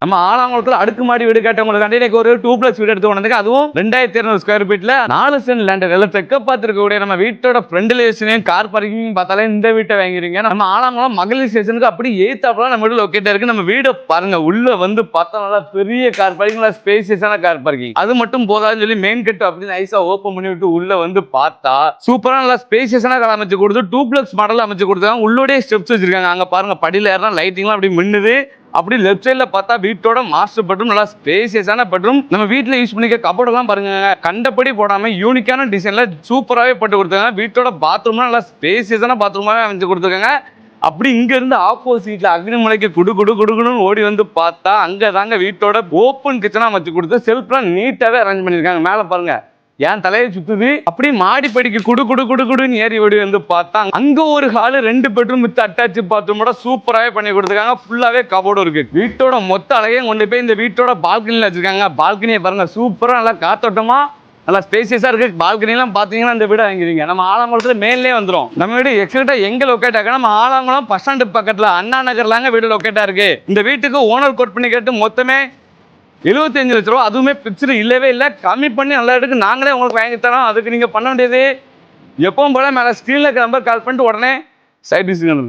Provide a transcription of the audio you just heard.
நம்ம ஆலாங்குளத்துல அடுக்குமாடி வீடு கேட்டவங்களுக்கு ஒரு 2+ வீடு எடுத்து கொண்டதுக்கு அதுவும் 2200 ஸ்கொயர் ஃபீட்ல 4 சென்ட் லேண்ட் எல்லாம் தெக்க பார்த்துருக்கக்கூடிய நம்ம வீட்டோட ஃப்ரண்ட் எலிவேஷனையும் கார் பார்க்கிங் பார்த்தாலே இந்த வீட்டை வாங்கிறீங்க. நம்ம ஆலாங்குளம் மகளிர் ஸ்டேஷனுக்கு அப்படி எய்த்தாப்புல நம்ம வீடு லொக்கேட் இருக்கு. நம்ம வீடை பாருங்க, உள்ள வந்து பார்த்தா நல்லா பெரிய கார் பார்க்கிங், நல்லா ஸ்பேசியஸான கார் பார்க்கிங். அது மட்டும் போதாதுன்னு சொல்லி மெயின் கேட் அப்படின்னு நைஸா ஓப்பன் பண்ணி விட்டு உள்ள வந்து பார்த்தா சூப்பரா நல்லா ஸ்பேசியஸான கார் அமைச்சு கொடுத்து 2+ மாடல் அமைச்சு கொடுத்தாங்க. உள்ளோடய ஸ்டெப்ஸ் வச்சிருக்காங்க. அங்க பாருங்க, படியில ஏறினா லைட்டிங்லாம் அப்படி மின்னுது. அப்படி லெஃப்ட் சைட்ல பார்த்தா வீட்டோட மாஸ்டர் பெட்ரூம், நல்லா ஸ்பேசியஸான பெட்ரூம். நம்ம வீட்டுல யூஸ் பண்ணிக்க கபோர்டெல்லாம் பாருங்க, கண்டபடி போடாம யூனிக்கான டிசைன்ல சூப்பராகவே போட்டு கொடுத்தாங்க. வீட்டோட பாத்ரூம்லாம் நல்லா ஸ்பேசியஸான பாத்ரூமாவே அமைச்சு கொடுத்துருக்காங்க. அப்படி இங்க இருந்து ஆப்போசிட்ல அக்னிமலைக்கு குடுன்னு ஓடி வந்து பார்த்தா அங்க தாங்க வீட்டோட ஓப்பன் கிச்சனா அமைச்சு கொடுத்து செல்ஃப்லாம் நீட்டாவே அரேஞ்ச் பண்ணிருக்காங்க. மேல பாருங்க, ஏன் தலையை சுத்துது. அப்படி மாடிப்படிக்கு குடுன்னு ஏறி ஓடி வந்து பார்த்தா அங்க ஒரு ஹால், 2 பெட்ரூம் வித் அட்டாச் பாத்ரூமோட சூப்பராகவே பண்ணி கொடுத்துருக்காங்க. ஃபுல்லாவே கபோர்டு இருக்கு. வீட்டோட மொத்த அழகையும் கொண்டு போய் இந்த வீட்டோட பால்கனில வச்சிருக்காங்க. பால்கனியை பாருங்க, சூப்பரா நல்லா காத்தோட்டமா நல்லா ஸ்பேசியஸா இருக்கு. பால்கனி எல்லாம் பாத்தீங்கன்னா இந்த வீடு வாங்கிடுவீங்க. நம்ம ஆலாங்குளத்துல மேலே வந்துடும். நம்ம வீடு எக்ஸாக்டா எங்க லொக்கேட் ஆக, நம்ம ஆலாங்குளம் பஸ் ஸ்டாண்டு பக்கத்துல அண்ணா நகர்லாங்க வீடு லொக்கேட்டா இருக்கு. இந்த வீட்டுக்கு ஓனர் கோட் பண்ணி கேட்டு மொத்தமே 75 லட்ச ரூபா. அதுவுமே பிக்சர் இல்லவே இல்லை, கம்மி பண்ணி நல்லா இருக்கு. நாங்களே உங்களுக்கு வாங்கி தரோம். அதுக்கு நீங்க பண்ண வேண்டியது எப்பவும் போல மேல ஸ்கிரீன்ல நம்பர் கால் பண்ணிட்டு உடனே சைட் டிசிஷன்